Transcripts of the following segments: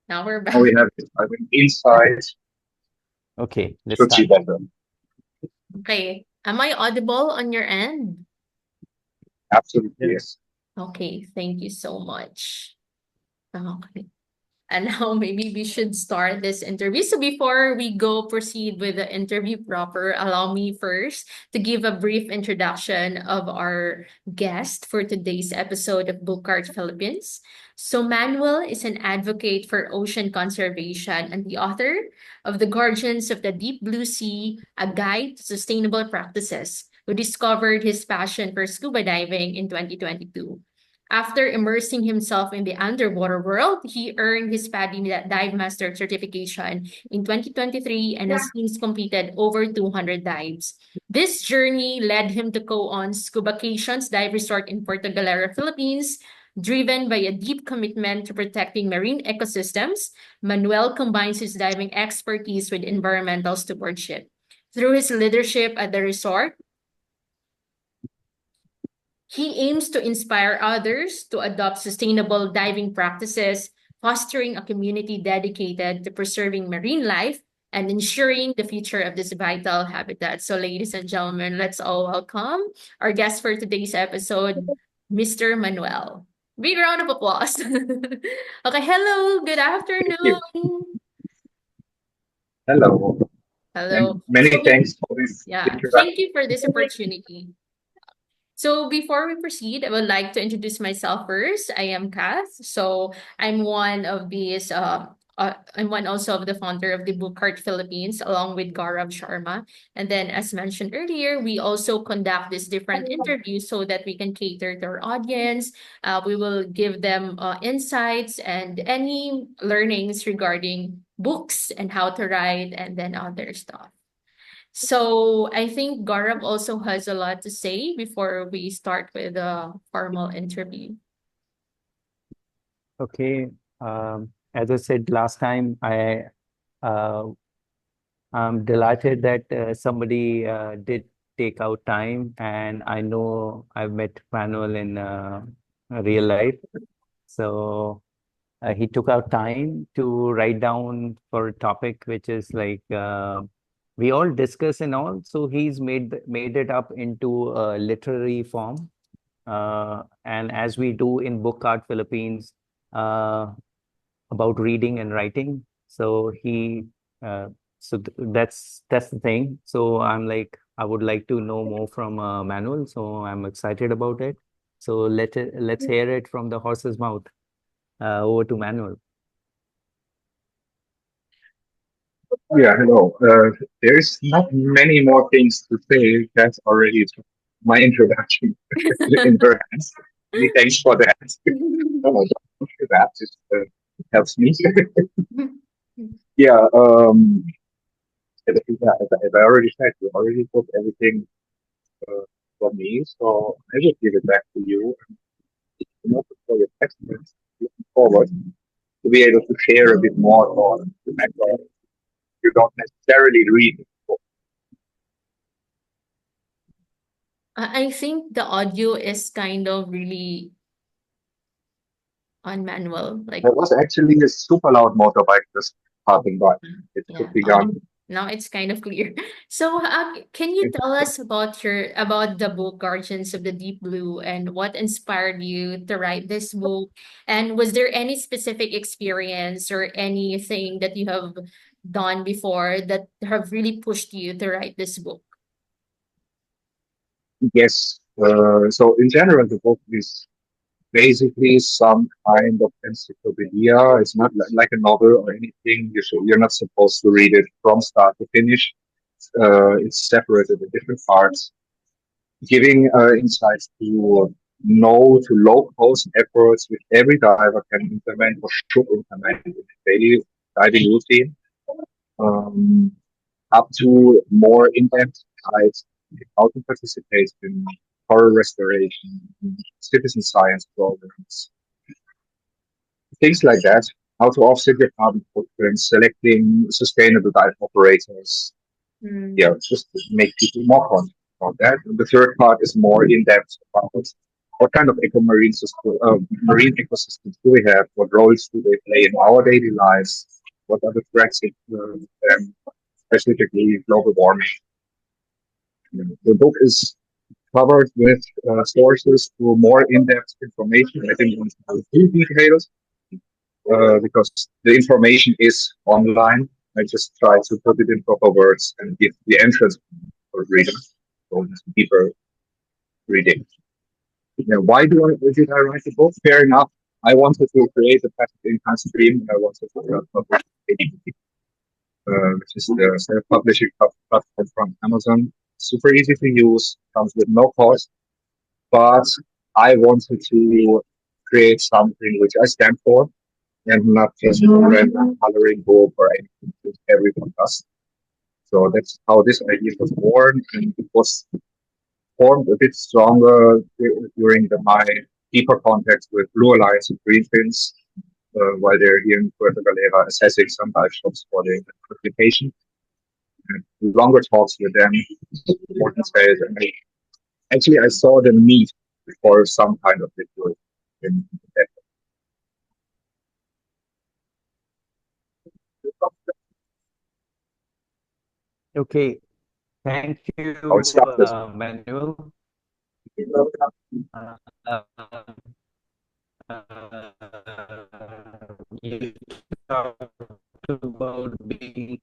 Now we're Now back. we have it. I think inside Okay, let's should see start. better. Okay. Am I audible on your end? Absolutely, Yeah. yes. Okay, thank you so much. Okay. And now maybe we should start this interview. So before we go proceed with the interview proper, allow me first to give a brief introduction of our guest for today's episode of Book Art Philippines. So Manuel is an advocate for ocean conservation and the author of The Guardians of the Deep Blue Sea, a guide to sustainable practices, who discovered his passion for scuba diving in 2022. After immersing himself in the underwater world, he earned his PADI Dive Master certification in 2023 and has since completed over 200 dives. This journey led him to co-own Scubacations Dive Resort in Puerto Galera, Philippines. Driven by a deep commitment to protecting marine ecosystems, Manuel combines his diving expertise with environmental stewardship. Through his leadership at the resort, he aims to inspire others to adopt sustainable diving practices, fostering a community dedicated to preserving marine life and ensuring the future of this vital habitat. So, ladies and gentlemen, let's all welcome our guest for today's episode, Mr. Manuel. Big round of applause. Okay, hello, good Thank you. afternoon. Hello. And Hello. many So, thanks for this yeah, thank introduction. you for this opportunity. So before we proceed, I would like to introduce myself first. I am Kath. So I'm one of these. I'm one also of the founder of the Book Art Philippines, along with Gaurav Sharma. And then, as mentioned earlier, we also conduct these different interviews so that we can cater to our audience. We will give them insights and any learnings regarding books and how to write, and then other stuff. So I think Gaurav also has a lot to say before we start with a formal interview. Okay. As I said last time, uh, I'm delighted that somebody did take out time, and I know I've met Manuel in real life. So he took out time to write down for a topic which is like we all discuss and all. So he's made it up into a literary form. And as we do in Book Art Philippines, uh, about reading and writing. So uh, that's the thing. So I'm like, I would like to know more from Manuel. So I'm excited about it. So let's hear it from the horse's mouth. Over to Manuel. Yeah, hello. There's not many more things to say. That's already my introduction in her hands. Many thanks for that. No, don't do that. It helps me. Yeah, as I already said, you already put everything uh, for me, so I will give it back to you. And also for your questions, looking forward to be able to share a bit more on the background. You don't necessarily read it. I think the audio is kind of really on manual, like There was actually a super loud motorbike just passing by. It could yeah. be Oh, gone. now it's kind of clear. So, can you tell us about the book Guardians of the Deep Blue and what inspired you to write this book? And was there any specific experience or anything that you have done before that have really pushed you to write this book? Yes. So in general, the book is basically some kind of encyclopedia. It's not like a novel or anything. You're not supposed to read it from start to finish. It's separated in different parts, giving insights to no to low cost efforts which every diver can implement or should implement in a daily diving routine, um, up to more in-depth guides on how to participate in coral restoration, citizen science programs, things like that. How to offset your carbon footprint, selecting sustainable dive operators. Yeah, Mm. just to make people more conscious about that. And the third part is more in depth about what kind of marine ecosystems do we have? What roles do they play in our daily lives? What are the threats, specifically global warming? The book is covered with sources to more in-depth information. I didn't want to go too detailed because the information is online. I just try to put it in proper words and give the entrance for readers, so it's deeper reading. Why did I write the book? Fair enough. I wanted to create a passive income stream. And I wanted to publish ADP, which is the self-publishing platform from Amazon. Super easy to use, comes with no cost, but I wanted to create something which I stand for and not just a random coloring book or anything that everyone does. So that's how this idea was born, and it was formed a bit stronger during my deeper contact with Blue Alliance and Greenpeace while they're here in Puerto Galera assessing some dive shops for the application. And longer talks with them, more details, and actually I saw the need for some kind of video in that. Okay, thank How it you, started. Manuel. Uh, you talked about being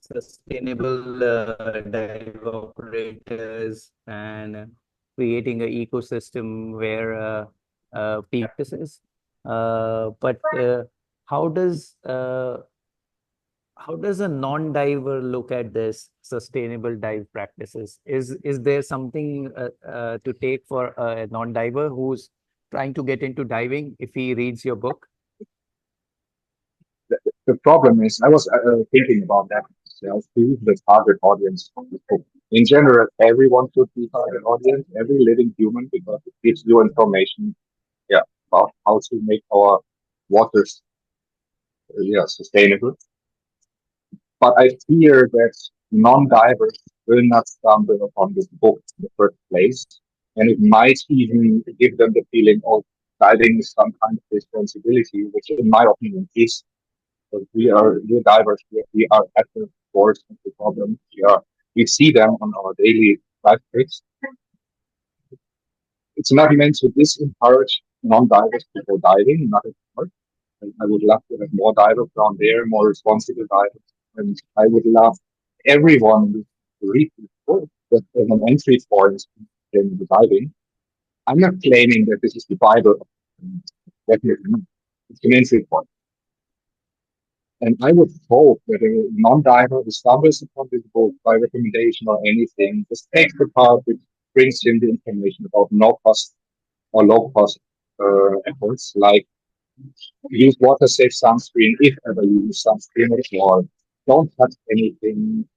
sustainable dive operators and creating an ecosystem where practices. But how does uh, how does a non-diver look at this sustainable dive practices? Is there something to take for a non-diver who's trying to get into diving if he reads your book? The problem is, I was thinking about that myself too, the target audience of the book. In general, everyone should be target audience, every living human, because it gives you information, yeah, about how to make our waters, sustainable. But I fear that non-divers will not stumble upon this book in the first place, and it might even give them the feeling of diving is some kind of responsibility, which, in my opinion, is. Because we're divers, we are at the source of the problem. We see them on our daily life trips. It's not meant to disencourage non-divers to go diving, not at all. And I would love to have more divers down there, more responsible divers. And I would love everyone to read this book as an entry point in the diving. I'm not claiming that this is the Bible. Definitely not. It's an entry point. And I would hope that a non-diver who stumbles upon this book by recommendation or anything just takes the part which brings him the information about no cost or low cost efforts, like use water safe sunscreen if ever you use sunscreen at all. Don't touch anything.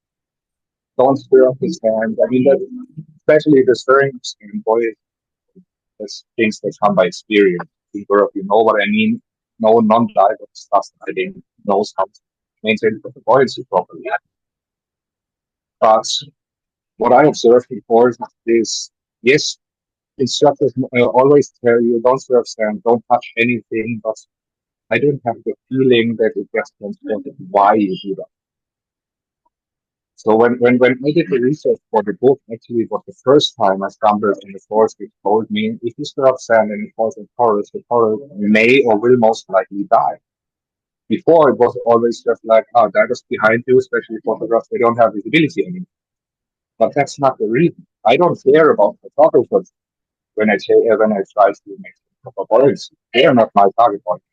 Don't stir up his hand. I mean, that, especially the stirring of skin, boy, that's things that come by experience. If you know what I mean. No non-diver starts diving knows how to maintain the buoyancy properly. But what I observed before is yes, instructors always tell you don't serve sand, don't touch anything, but I don't have the feeling that it gets transported why you do that. So when I did the research for the book, actually it was the first time I stumbled on the source which told me if you stir up sand and it falls in corals, the coral may or will most likely die. Before it was always just like, oh, that is behind you, especially photographs, they don't have visibility anymore. But that's not the reason. I don't care about photographers when I try to make proper points. They are not my target audience.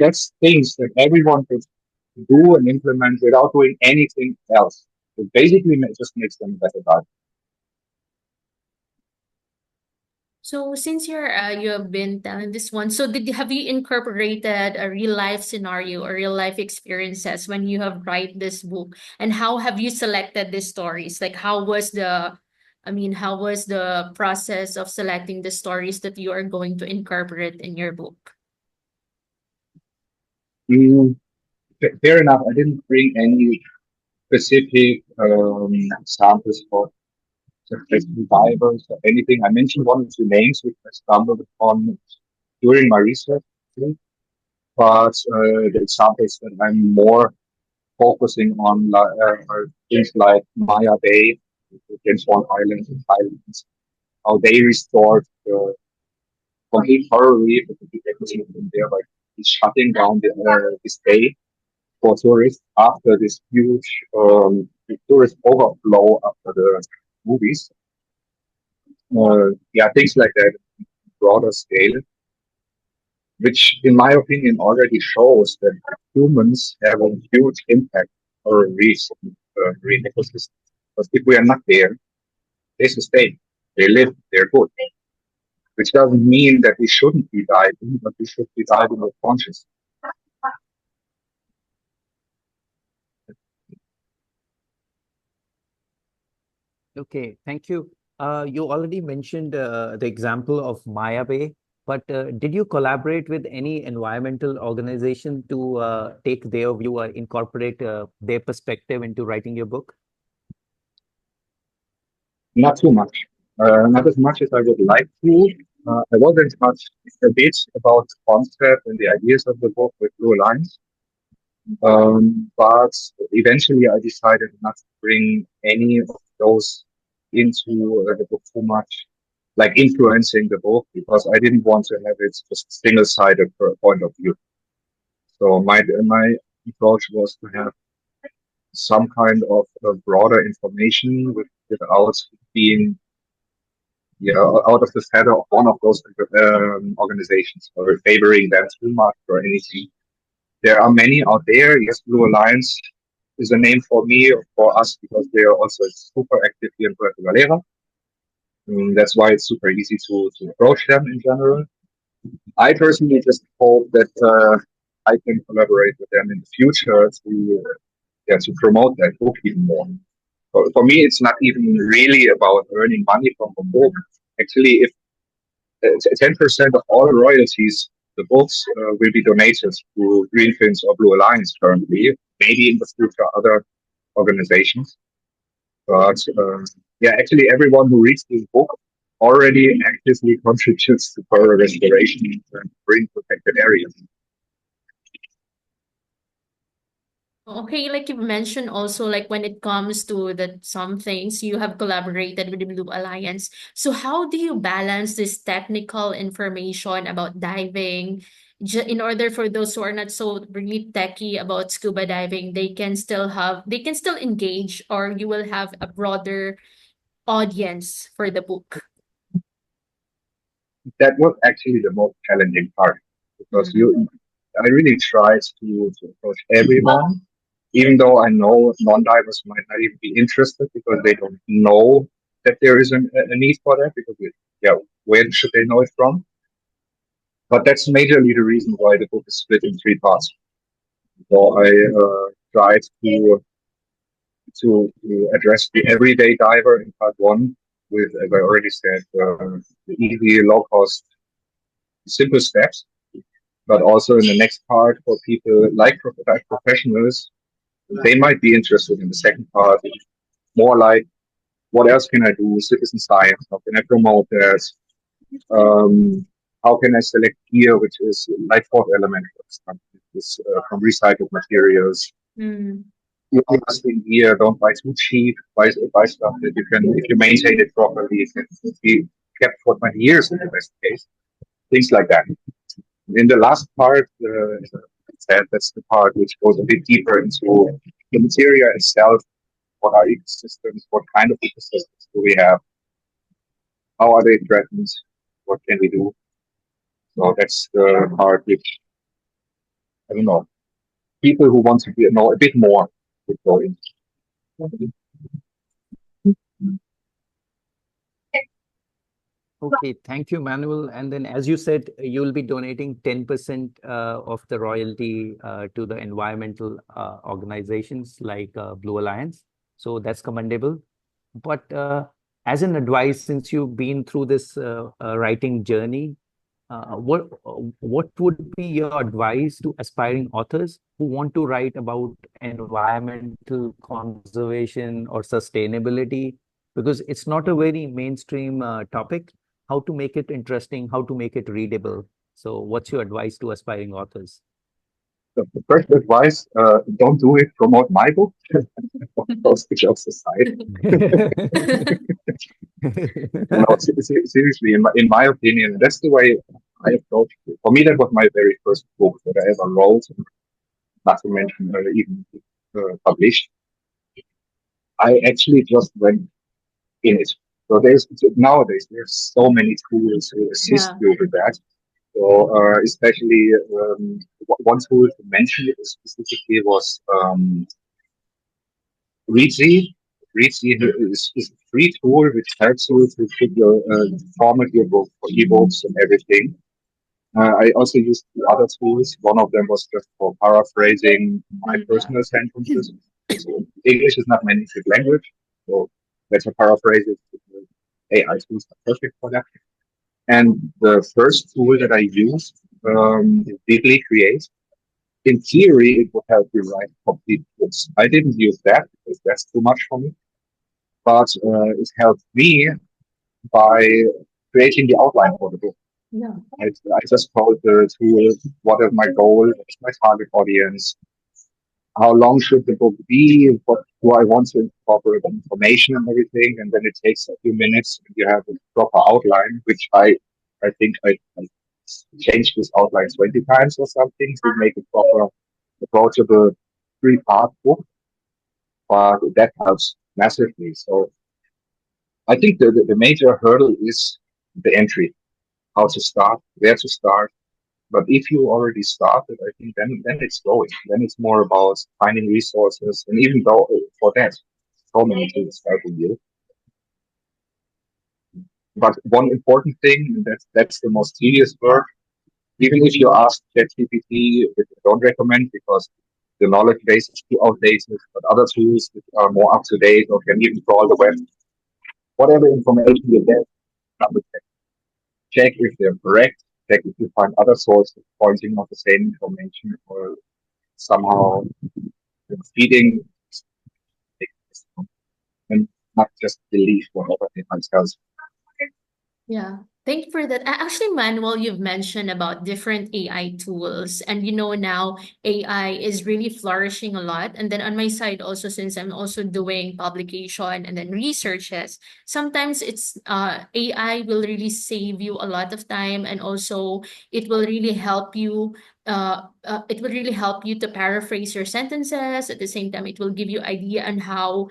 That's things that everyone could do and implement without doing anything else. It basically just makes them better guys. So since you have been telling this one, so have you incorporated a real life scenario or real life experiences when you have write this book? And how have you selected these stories? Like how was the process of selecting the stories that you are going to incorporate in your book? Mm, fair enough. I didn't bring any specific samples for divers or anything. I mentioned one or two names which I stumbled upon during my research, actually. But the examples that I'm more focusing on are things like Maya Bay, James Bond Island in Thailand, how they restored the complete coral reef with the big ecosystem there by shutting down this bay for tourists after this huge tourist overflow after the movies. Yeah, things like that, broader scale, which in my opinion already shows that humans have a huge impact on our reefs, marine ecosystems. Because if we are not there, they sustain, they live, they're good. Which doesn't mean that we shouldn't be diving, but we should be diving with conscious. Okay, thank you. You already mentioned the example of Maya Bay, but did you collaborate with any environmental organization to take their view or incorporate their perspective into writing your book? Not too much. Not as much as I would like to. I was in touch a bit about the concept and the ideas of the book with Blue Alliance. But eventually I decided not to bring any of those into the book too much, like influencing the book, because I didn't want to have it just single-sided point of view. So my approach was to have some kind of broader information without being out of the feather of one of those organizations or favoring them too much or anything. There are many out there. Yes, Blue Alliance is a name for me, for us, because they are also super active here in Puerto Galera. That's why it's super easy to approach them in general. I personally just hope that I can collaborate with them in the future to promote that book even more. For me, it's not even really about earning money from the book. Actually, if 10% of all royalties, the books will be donated to Greenfins or Blue Alliance currently, maybe in the future other organizations. But yeah, actually, everyone who reads this book already actively contributes to coral restoration and marine protected areas. Okay, like you mentioned also, like when it comes to that some things you have collaborated with the Blue Alliance. So how do you balance this technical information about diving, in order for those who are not so really techy about scuba diving, they can still engage, or you will have a broader audience for the book. That was actually the most challenging part because Mm. I really tried to approach everyone, even though I know non-divers might not even be interested because they don't know that there is a need for that because yeah, where should they know it from? But that's majorly the reason why the book is split in three parts. So I tried to address the everyday diver in part one with, as I already said, the easy, low cost, simple steps. But also in the next part, for people like professionals, they might be interested in the second part, more like what else can I do? Citizen science. How can I promote that? How can I select gear which is light fourth element, for example, is from recycled materials? Mm. You invest in gear, don't buy too cheap. Buy stuff that you can, if you maintain it properly, it can be kept for 20 years in the best case. Things like that. In the last part, that's the part which goes a bit deeper into the material itself. What are ecosystems? What kind of ecosystems do we have? How are they threatened? What can we do? So that's the part which, I don't know, people who want to know a bit more would go into. Okay, thank you, Manuel. And then, as you said, you will be donating 10% of the royalty to the environmental organizations like Blue Alliance. So that's commendable. But as an advice, since you've been through this writing journey, what would be your advice to aspiring authors who want to write about environmental conservation or sustainability? because it's not a very mainstream topic. How to make it interesting, how to make it readable. So, what's your advice to aspiring authors? The first advice, don't do it, promote my book. Of course, jokes aside. No, seriously, in my opinion, that's the way I approach it. For me, that was my very first book that I ever wrote, not to mention even published. I actually just went in it. So nowadays there's so many tools to assist Yeah. you with that. So especially one tool to mention it specifically was Readsy. Readsy is a free tool which helps you to put your format your book for ebooks and everything. I also used two other tools. One of them was just for paraphrasing my Yeah. personal sentences. So English is not my native language, so better paraphrases. AI tools are perfect for that. And the first tool that I used is Deeply Create. In theory, it would help you write complete books. I didn't use that because that's too much for me, but it helped me by creating the outline for the book. Yeah. I just told the tool what is my goal, what is my target audience, how long should the book be, what do I want to incorporate information and everything, and then it takes a few minutes and you have a proper outline, which I think I changed this outline 20 times or something to make a proper approachable three-part book, but that helps massively. So I think the major hurdle is the entry, how to start, where to start. But if you already started, I think then it's going. Then it's more about finding resources, and even though for that, so many tools helping you. But one important thing, and that's the most tedious work. Even if you ask ChatGPT, which I don't recommend because the knowledge base is too outdated, but other tools that are more up to date or can even crawl the web, whatever information you get, double check if they're correct. Check if you find other sources pointing out the same information or somehow feeding and not just believe whatever anyone tells Yeah. Thank you for that. Actually, Manuel, you've mentioned about different AI tools, and now AI is really flourishing a lot. And then on my side also, since I'm also doing publication and then researches, sometimes it's AI will really save you a lot of time, and also it will really help you. It will really help you to paraphrase your sentences. At the same time, it will give you idea on how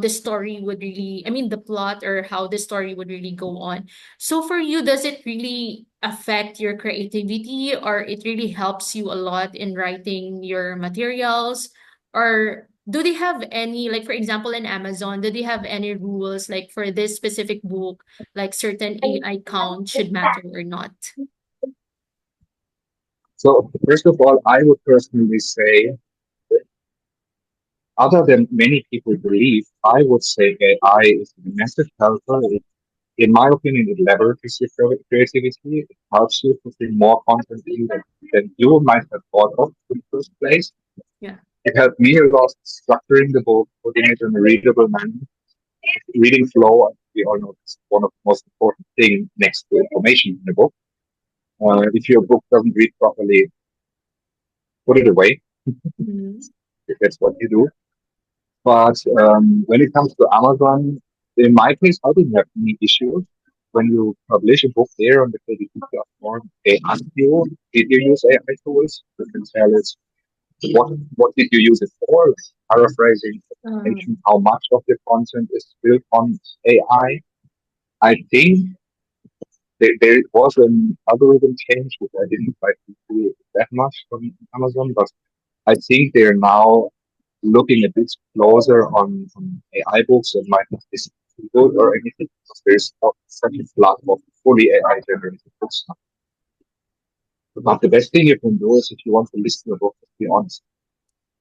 the story would really, I mean, the plot or how the story would really go on. So for you, does it really affect your creativity, or it really helps you a lot in writing your materials? Or do they have any, like for example, in Amazon, do they have any rules like for this specific book, like certain AI count should matter or not? So first of all, I would personally say, other than many people believe, I would say AI is a massive helper. In my opinion, it leverages your creativity. It helps you to bring more content in than you might have thought of in the first place. Yeah. It helped me a lot structuring the book, putting it in a readable manner. Reading flow, we all know, is one of the most important things next to information in the book. If your book doesn't read properly, put it away Mhm. if that's what you do. But when it comes to Amazon, in my case, I didn't have any issues. When you publish a book there on the KDP platform, they ask you, did you use AI tools? You can tell it what did you use it for? Like paraphrasing, Um, how much of the content is built on AI. I think there was an algorithm change, which I didn't like to do that much from Amazon, but I think they're now looking a bit closer on AI books and might not be good or anything because there's not such a flood of fully AI generated books now. But the best thing you can do is if you want to listen to a book, to be honest.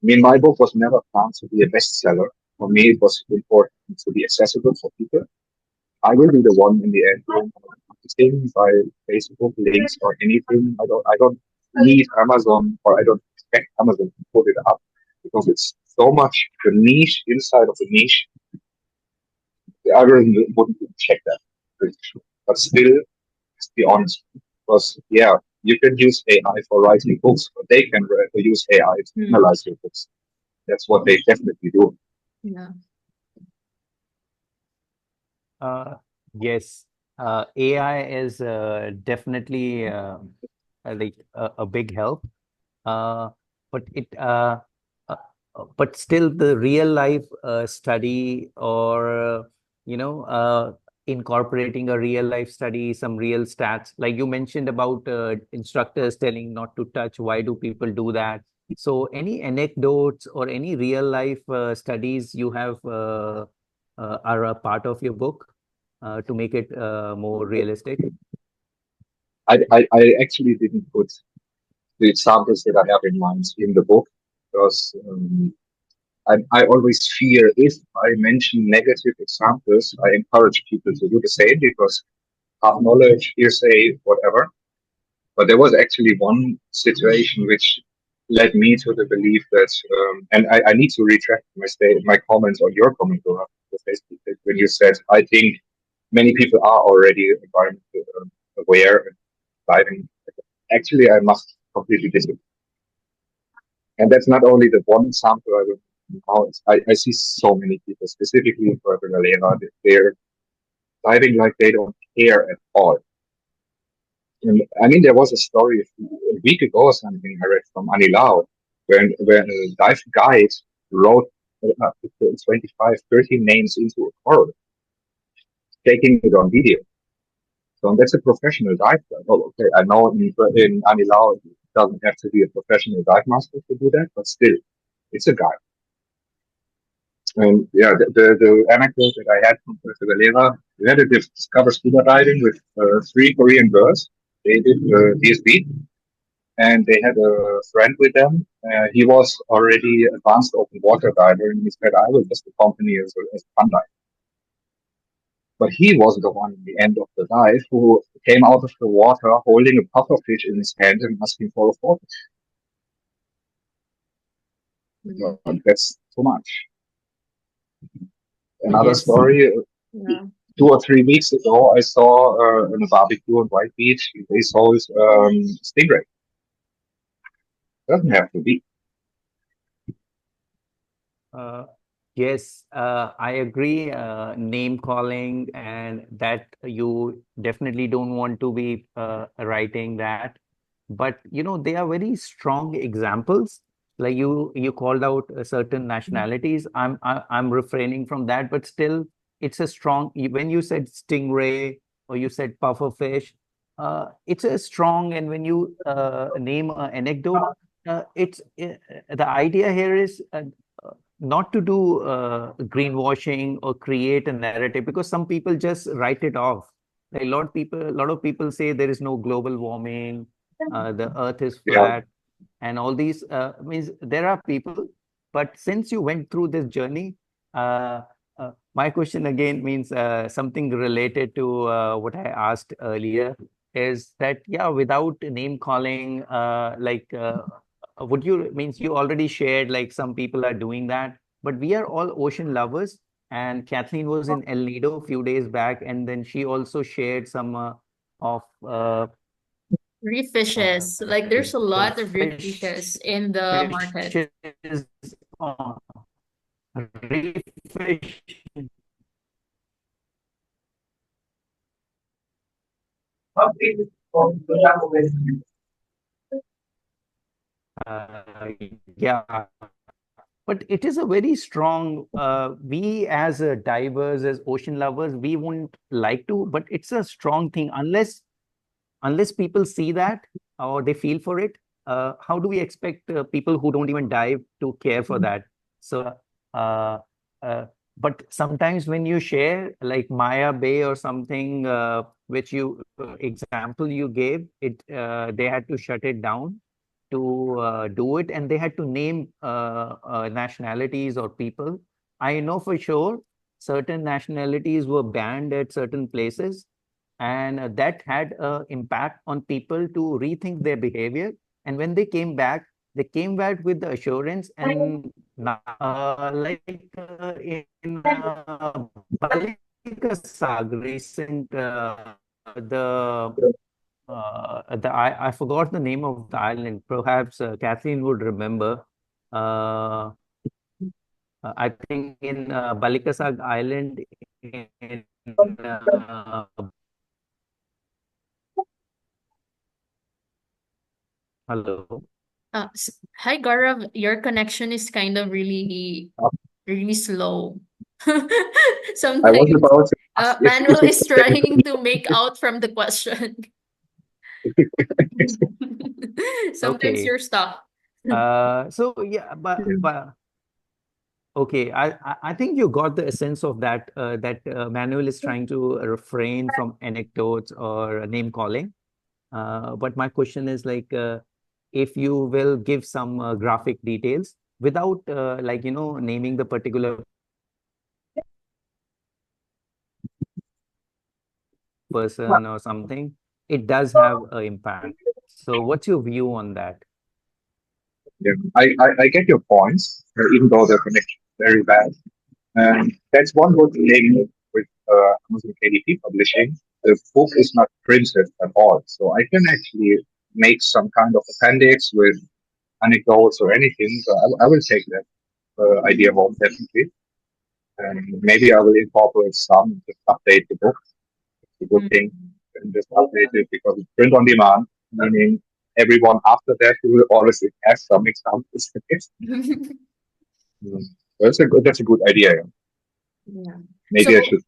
I mean, my book was never planned to be a bestseller. For me, it was important to be accessible for people. I will be the one in the end doing marketing by Facebook links or anything. I don't need Amazon or I don't expect Amazon to put it up because it's so much the niche inside of the niche The algorithm wouldn't even check that. Pretty sure. But still, let's be honest, because yeah, you can use AI for writing books, but they can use AI to Mm. analyze your books. That's what they definitely do. Yeah. Uh, yes, AI is definitely like a big help. Uh, but it uh, but still the real life study or you know incorporating a real life study, some real stats, like you mentioned about instructors telling not to touch. Why do people do that? So any anecdotes or any real life studies you have are a part of your book to make it more realistic? I actually didn't put the examples that I have in mind in the book because I always fear if I mention negative examples, I encourage people to do the same because half knowledge, hearsay, whatever. But there was actually one situation which led me to the belief that, and I need to retract my comments on your comment on the Facebook page when you said, I think many people are already environmental aware and driving. Actually, I must completely disagree. And that's not only the one example I will now. I see so many people, specifically in Puerto Galera, that they're driving like they don't care at all. And, I mean, there was a story a week ago or something I read from Anilao, when a dive guide wrote 25, 30 names into a coral, taking it on video. So that's a professional dive guide. Oh, okay. I know in Anilao, it doesn't have to be a professional dive master to do that, but still, it's a guide. And yeah, the anecdote that I had from Puerto Galera, we had to discover scuba diving with three Korean girls. They did DSB, and they had a friend with them. He was already advanced open water diver, and he said, "I will just accompany as a fun diver." But he was the one at the end of the dive who came out of the water holding a pufferfish in his hand and asking for a photo. Mhm. That's too much. Another Yes. story. Yeah. 2 or 3 weeks ago, I saw in a barbecue on White Beach, they sold stingray. Doesn't have to be. Uh, yes, I agree. Name calling, and that you definitely don't want to be writing that. But you know, they are very strong examples. Like you called out certain nationalities. I'm refraining from that, but still, it's a strong. When you said stingray or you said pufferfish, it's a strong. And when you name an anecdote, it's the idea here is. Not to do greenwashing or create a narrative, because some people just write it off. Like a lot of people say there is no global warming, the earth is Yeah, flat, and all these means there are people. But since you went through this journey, uh, my question again means something related to what I asked earlier, is that yeah, without name calling, would you means you already shared like some people are doing that, but we are all ocean lovers. And Kathleen was in El Nido a few days back, and then she also shared some of Reef uh, fishes. Like there's a the lot of reef fishes in the market. fishes on reef fish. Uh, yeah, but it is a very strong. We as divers, as ocean lovers, we won't like to, but it's a strong thing. Unless people see that or they feel for it, how do we expect people who don't even dive to care for that? So, uh, uh, but sometimes when you share like Maya Bay or something, which you example you gave, it they had to shut it down to do it, and they had to name nationalities or people. I know for sure certain nationalities were banned at certain places, and that had an impact on people to rethink their behavior. And when they came back with the assurance. And now, in Bali, Sag recent I forgot the name of the island. Perhaps Kathleen would remember. Uh, I think in Balikasag Island in hello. Hi, Gaurav. Your connection is kind of really, really slow. I was Sometimes about to ask if Manuel it's is the same for trying to make out from the question. Sometimes Okay. you're stuck. So yeah, but okay, I think you got the essence of that. That Manuel is trying to refrain from anecdotes or name calling. But my question is like, if you will give some graphic details without like naming the particular person or something, it does have an impact. So what's your view on that? Yeah. I get your points, even though the connection is very bad. And that's one good thing with Amazon KDP publishing. The book is not printed at all. So I can actually make some kind of appendix with anecdotes or anything. So I will take that idea home, definitely. And maybe I will incorporate some, just update the book. It's a good thing. Mm. And just update it because it's print on demand, meaning everyone after that will always have some examples. Mm. That's a good idea. Yeah. Yeah. Maybe I So should.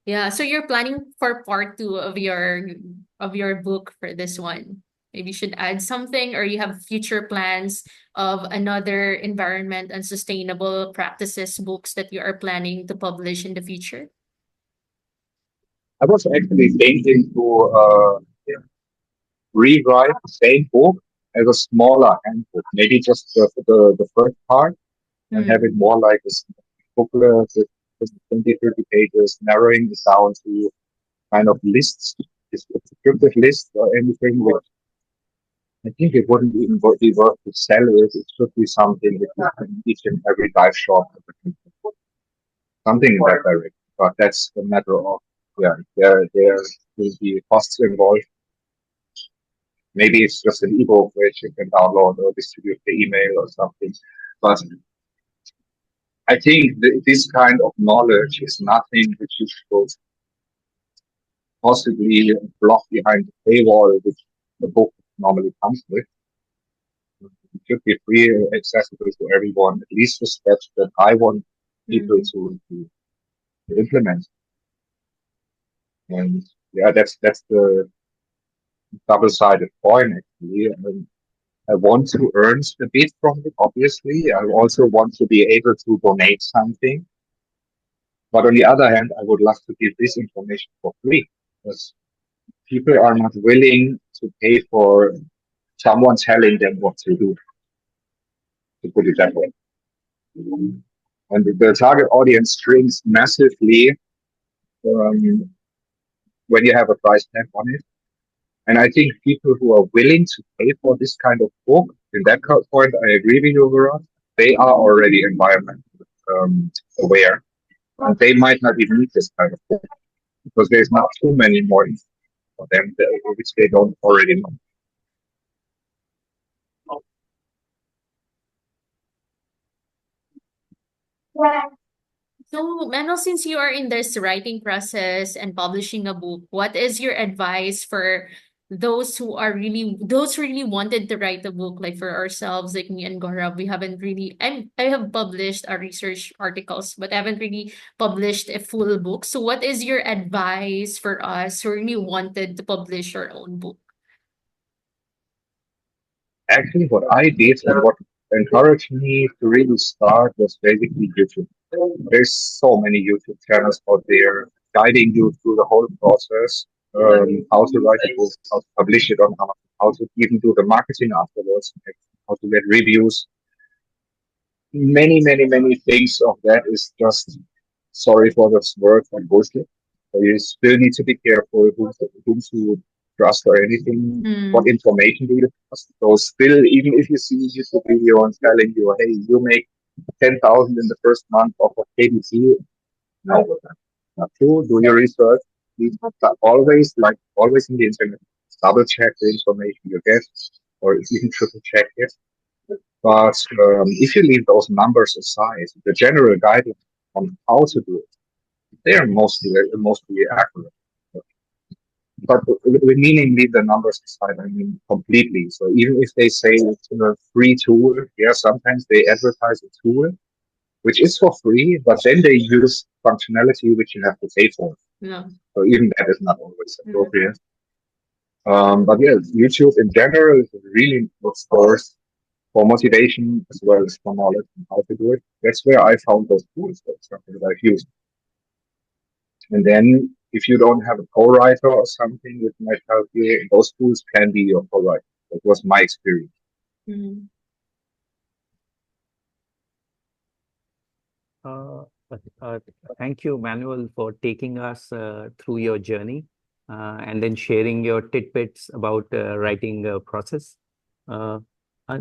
yeah, so you're planning for part two of your book for this one. Maybe you should add something, or you have future plans of another environment and sustainable practices books that you are planning to publish in the future. I was actually thinking to rewrite the same book as a smaller handbook, maybe just the first part and have it Mm. more like a booklet with just 20, 30 pages, narrowing it down to kind of lists, descriptive list or anything, which I think it wouldn't even be worth to sell it. It should be something that you can each and every dive shop, something in that direction. But that's a matter of, yeah, there will be costs involved. Maybe it's just an ebook which you can download or distribute the email or something. But I think this kind of knowledge is nothing which you should possibly block behind the paywall, which the book normally comes with. It should be free, accessible to everyone, at least the steps that I want people Mm. to implement. And yeah, that's the double-sided coin actually. I want to earn a bit from it, obviously. I also want to be able to donate something. But on the other hand, I would love to give this information for free because people are not willing to pay for someone telling them what to do, to put it that way. And the target audience shrinks massively um, when you have a price tag on it. And I think people who are willing to pay for this kind of book, in that point, I agree with you, Vera. They are already environment aware, and they might not even need this kind of book because there's not too many more for them which they don't already know. So, Manuel, since you are in this writing process and publishing a book, what is your advice for those who really wanted to write a book, like for ourselves, like me and Gaurav, we haven't really, I have published our research articles, but I haven't really published a full book. So, what is your advice for us who really wanted to publish our own book? Actually, what I did and what encouraged me to really start was basically YouTube. There's so many YouTube channels out there guiding you through the whole process, how to write a book, how to publish it on Amazon, how to even do the marketing afterwards, how to get reviews. Many things of that is just, sorry for this word, but bullshit. So you still need to be careful whom to trust or anything. What Mm. information do you trust? So still, even if you see a YouTube video and telling you, hey, you make 10,000 in the first month of a KBC, no. do your research. Please, always, like always in the internet, double check the information you get, or even triple check it. But if you leave those numbers aside, the general guidelines on how to do it, they are mostly accurate. But with meaning leave the numbers aside, I mean completely. So even if they say it's a free tool, yeah, sometimes they advertise a tool which is for free, but then they use functionality which you have to pay for. Yeah. So even that is not always Mm. appropriate. But yeah, YouTube in general is a really good source for motivation as well as for knowledge and how to do it. That's where I found those tools, for example, that I've used. And then if you don't have a co-writer or something which might help you, those tools can be your co-writer. That was my experience. Mm. Uh, uh, uh, Thank you, Manuel, for taking us through your journey and then sharing your tidbits about writing process. Uh,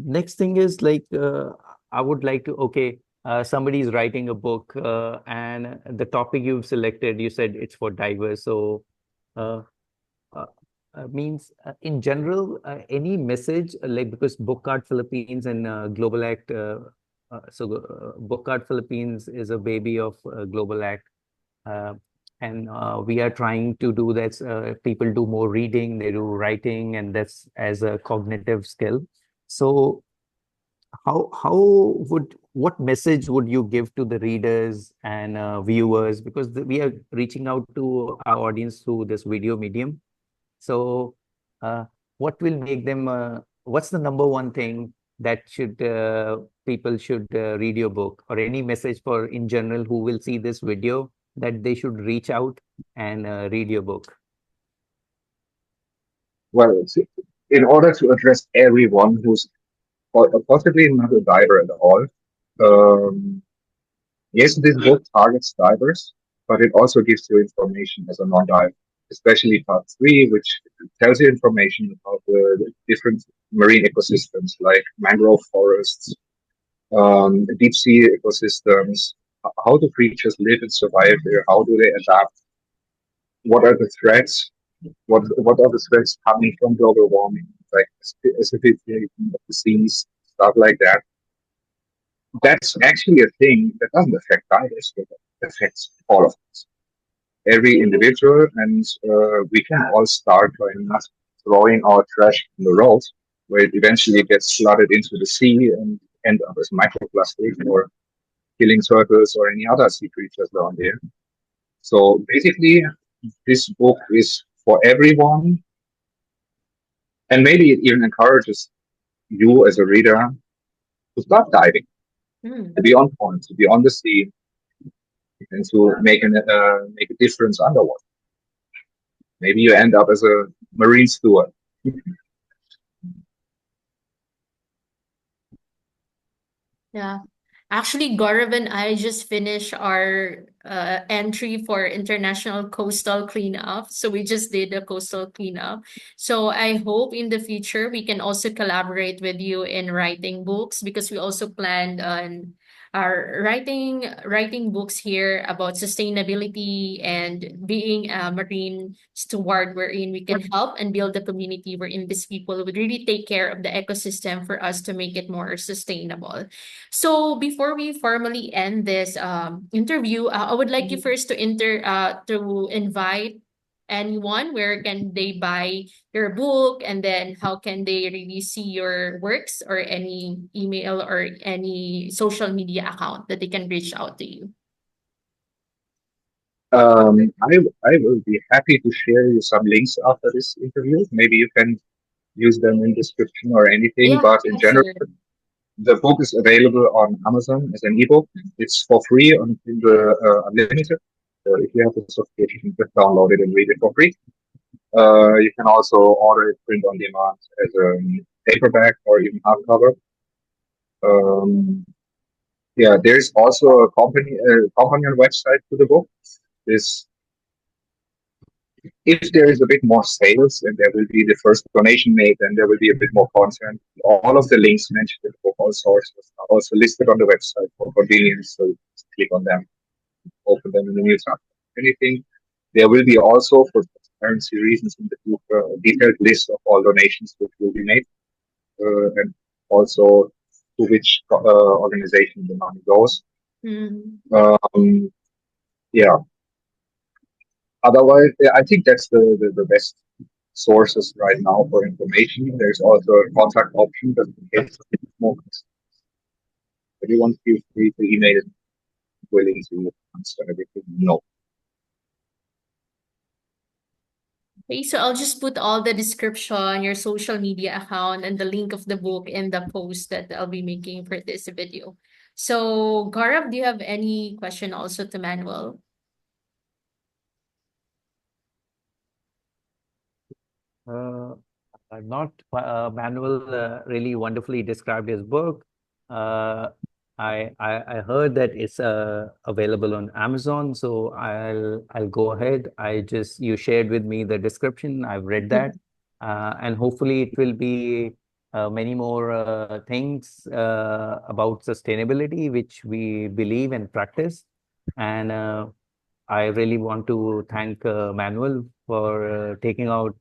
Next thing is like I would like to, okay, somebody is writing a book and the topic you've selected, you said it's for divers. So uh, uh, means in general, any message like because Book Art Philippines and Global Act, Book Art Philippines is a baby of Global Act, uh, and we are trying to do that. People do more reading, they do writing, and that's as a cognitive skill. So how would what message would you give to the readers and viewers because we are reaching out to our audience through this video medium so, what will make them? What's the number one thing that should people should read your book, or any message for in general who will see this video that they should reach out and read your book? Well, in order to address everyone who's possibly not a diver at all, um, yes, this book targets divers, but it also gives you information as a non-diver, especially part three, which tells you information about the different marine ecosystems like mangrove forests, deep sea ecosystems. How do creatures live and survive there? How do they adapt? What are the threats? What are the threats coming from global warming, like acidification of the seas, stuff like that? That's actually a thing that doesn't affect divers, but affects all of us, every individual, and we can all start by not throwing our trash on the road, where it eventually gets flooded into the sea and end up as microplastic or killing turtles or any other sea creatures down there. So basically, this book is for everyone, and maybe it even encourages you as a reader to start diving, Mm. to be on point, to be on the sea, and to make a difference underwater. Maybe you end up as a marine steward. Yeah. Actually, Gaurav and I just finished our entry for International Coastal Cleanup. So we just did a coastal cleanup. So I hope in the future we can also collaborate with you in writing books because we also planned on our writing books here about sustainability and being a marine steward wherein we can help and build a community wherein these people would really take care of the ecosystem for us to make it more sustainable. So before we formally end this interview, I would like you first to invite anyone where can they buy your book and then how can they really see your works or any email or any social media account that they can reach out to you. I will be happy to share you some links after this interview. Maybe you can use them in description or anything. Yeah, But in general, sure. the book is available on Amazon as an ebook. It's for free on Kindle Unlimited. If you have the subscription, you can just download it and read it for free. You can also order it print on demand as a paperback or even hardcover. Um, yeah, there's also a companion website to the book. This if there is a bit more sales and there will be the first donation made, then there will be a bit more content. All of the links mentioned in the book, all sources, are also listed on the website for convenience. So you just click on them, open them in the new tab. anything. There will be also, for transparency reasons, in the book, a detailed list of all donations which will be made, and also to which organization the money goes. Mm. Um, yeah. Otherwise, yeah, I think that's the best sources right now for information. There's also a contact option that in case of more. Everyone feel free to email it, willing to answer everything. No. Okay, so I'll just put all the description, your social media account, and the link of the book in the post that I'll be making for this video. So, Gaurav, do you have any question also to Manuel? Uh, Not Manuel really wonderfully described his book. Uh, I heard that it's available on Amazon, so I'll go ahead. I just you shared with me the description. I've read that, and hopefully it will be many more things about sustainability, which we believe and practice. And I really want to thank Manuel for taking out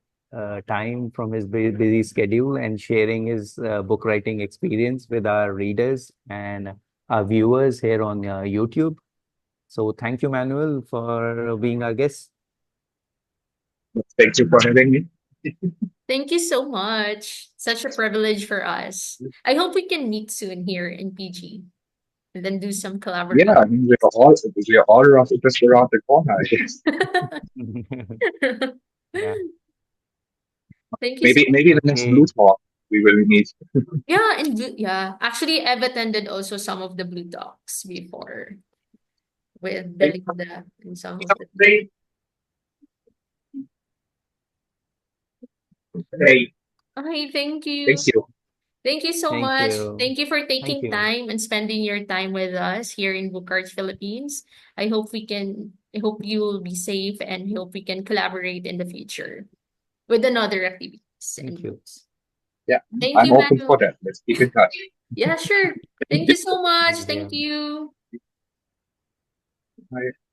time from his busy schedule and sharing his book writing experience with our readers and our viewers here on YouTube. So thank you, Manuel, for being our guest. Thank you for having me. Thank you so much. Such a privilege for us. I hope we can meet soon here in PG and then do some Yeah, collaboration. I mean, we are all around, just around the corner, I guess. Yeah. Thank you so Maybe the next Blue Okay. Talk we will meet. Yeah, and yeah, actually, I've attended also some of the Blue Talks before with Belinda and some of the. Hey, Okay, thank thank you. you. Thank you so Thank much. you. Thank you for Thank taking you. time and spending your time with us here in Bookarts, Philippines. I hope you will be safe and hope we can collaborate in the future with another activities and Thank you. groups. Yeah, Thank I'm you, open for Manu. that. Let's keep in touch. Yeah, sure. Thank you so much. Thank Thank you. you. Bye.